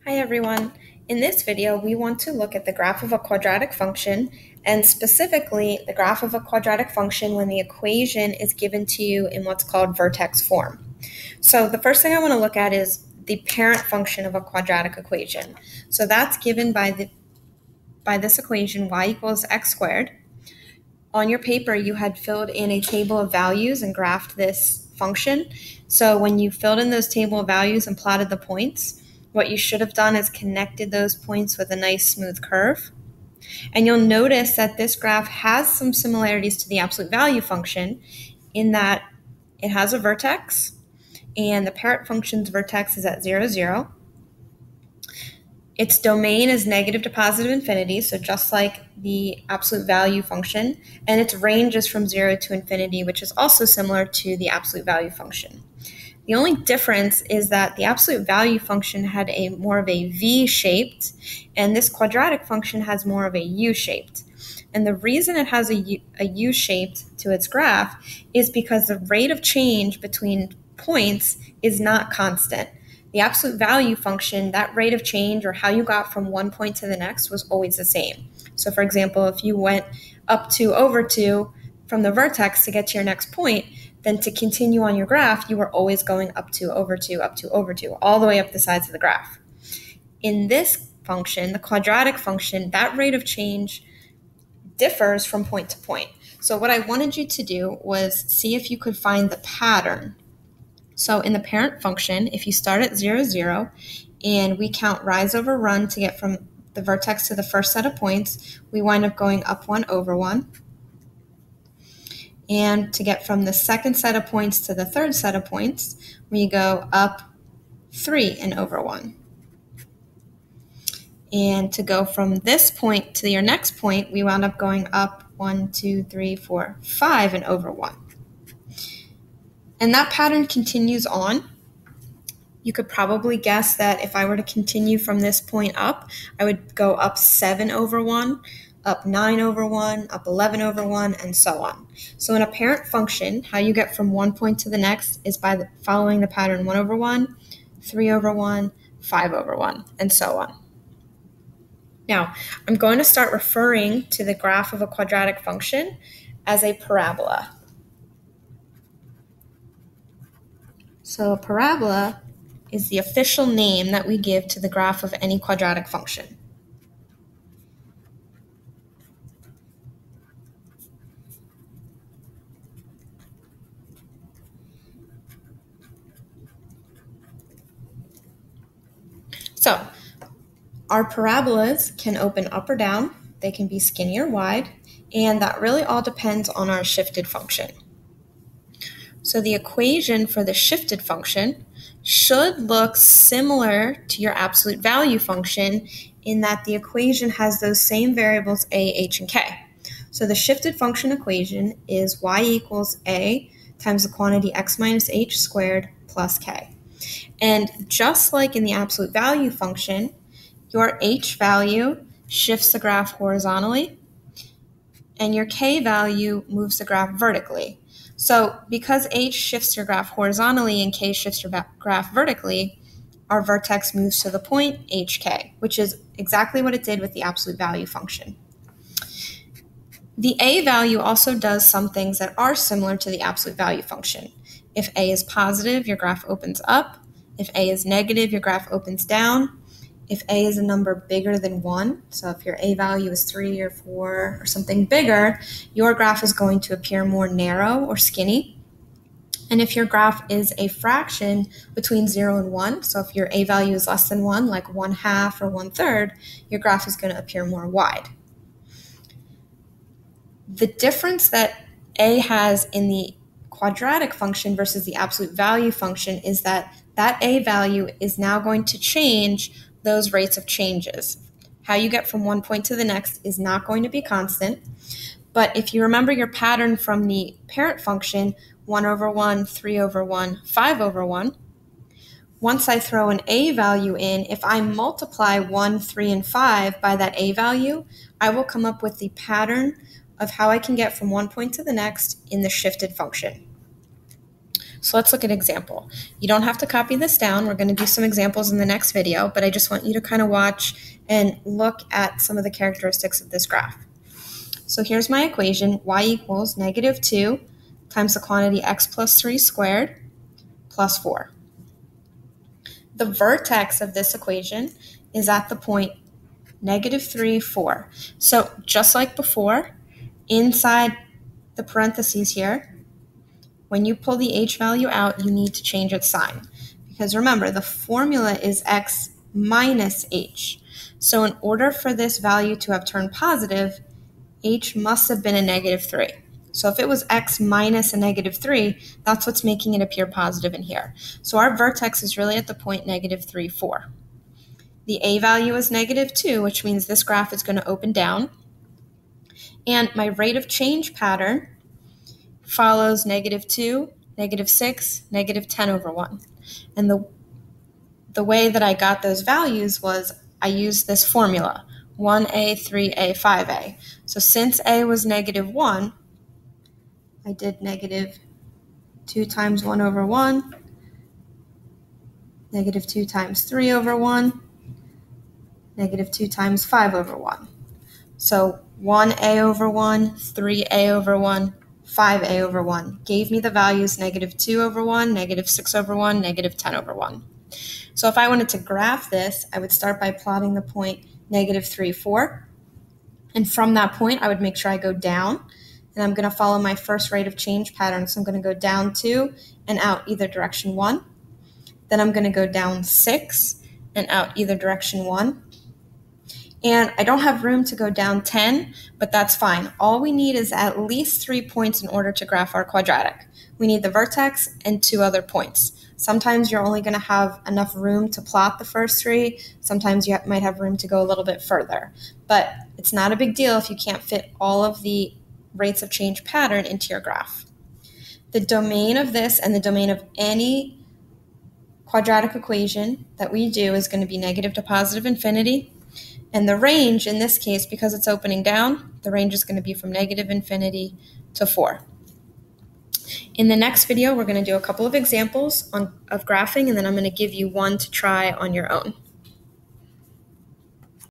Hi everyone. In this video, we want to look at the graph of a quadratic function, and specifically the graph of a quadratic function when the equation is given to you in what's called vertex form. So the first thing I want to look at is the parent function of a quadratic equation. So that's given by this equation, y equals x squared. On your paper, you had filled in a table of values and graphed this function. So when you filled in those table of values and plotted the points, what you should have done is connected those points with a nice smooth curve. And you'll notice that this graph has some similarities to the absolute value function in that it has a vertex, and the parent function's vertex is at 0, 0. Its domain is negative to positive infinity, so just like the absolute value function, and its range is from 0 to infinity, which is also similar to the absolute value function. The only difference is that the absolute value function had more of a V-shaped, and this quadratic function has more of a U-shaped. And the reason it has a U-shaped to its graph is because the rate of change between points is not constant. The absolute value function, that rate of change or how you got from one point to the next was always the same. So for example, if you went up 2 over 2 from the vertex to get to your next point, then to continue on your graph, you were always going up 2 over 2, up 2 over 2, all the way up the sides of the graph. In this function, the quadratic function, that rate of change differs from point to point. So what I wanted you to do was see if you could find the pattern. So in the parent function, if you start at 0, 0, and we count rise over run to get from the vertex to the first set of points, we wind up going up 1 over 1. And to get from the second set of points to the third set of points, we go up 3 and over 1. And to go from this point to your next point, we wound up going up 1, 2, 3, 4, 5 and over 1. And that pattern continues on. You could probably guess that if I were to continue from this point up, I would go up 7 over 1, up 9 over 1, up 11 over 1, and so on. So in a parent function, how you get from one point to the next is by following the pattern 1 over 1, 3 over 1, 5 over 1, and so on. Now, I'm going to start referring to the graph of a quadratic function as a parabola. So a parabola is the official name that we give to the graph of any quadratic function. So our parabolas can open up or down, they can be skinny or wide, and that really all depends on our shifted function. So the equation for the shifted function should look similar to your absolute value function in that the equation has those same variables a, h, and k. So the shifted function equation is y equals a times the quantity x minus h squared plus k. And just like in the absolute value function, your h value shifts the graph horizontally, and your k value moves the graph vertically. So because h shifts your graph horizontally and k shifts your graph vertically, our vertex moves to the point hk, which is exactly what it did with the absolute value function. The a value also does some things that are similar to the absolute value function. If a is positive, your graph opens up. If a is negative, your graph opens down. If a is a number bigger than 1, so if your a value is 3 or 4 or something bigger, your graph is going to appear more narrow or skinny. And if your graph is a fraction between 0 and 1, so if your a value is less than 1, like 1/2 or 1/3, your graph is going to appear more wide. The difference that a has in the quadratic function versus the absolute value function is that a value is now going to change those rates of changes. How you get from one point to the next is not going to be constant. But if you remember your pattern from the parent function, 1 over 1, 3 over 1, 5 over 1, once I throw an a value in, if I multiply 1, 3, and 5 by that a value, I will come up with the pattern of how I can get from one point to the next in the shifted function. So let's look at an example. You don't have to copy this down. We're going to do some examples in the next video, but I just want you to kind of watch and look at some of the characteristics of this graph. So here's my equation, y equals -2 times the quantity x plus 3 squared plus 4. The vertex of this equation is at the point -3, 4. So just like before, inside the parentheses here, when you pull the h value out, you need to change its sign. Because remember, the formula is x minus h. So in order for this value to have turned positive, h must have been a -3. So if it was x minus a -3, that's what's making it appear positive in here. So our vertex is really at the point -3, 4. The a value is -2, which means this graph is going to open down. And my rate of change pattern follows -2, -6, -10/1. And the way that I got those values was I used this formula, 1a, 3a, 5a. So since a was -1, I did -2 times 1/1, -2 times 3/1, -2 times 5/1. So 1a/1, 3a/1, 5a/1 gave me the values -2/1, -6/1, -10/1. So if I wanted to graph this, I would start by plotting the point -3, 4. And from that point, I would make sure I go down. And I'm going to follow my first rate of change pattern. So I'm going to go down 2 and out either direction 1. Then I'm going to go down 6 and out either direction 1. And I don't have room to go down 10, but that's fine. All we need is at least 3 points in order to graph our quadratic. We need the vertex and 2 other points. Sometimes you're only going to have enough room to plot the first 3. Sometimes you might have room to go a little bit further. But it's not a big deal if you can't fit all of the rates of change pattern into your graph. The domain of this and the domain of any quadratic equation that we do is going to be negative to positive infinity. And the range in this case, because it's opening down, the range is going to be from -infinity to 4. In the next video, we're going to do a couple of examples of graphing, and then I'm going to give you one to try on your own.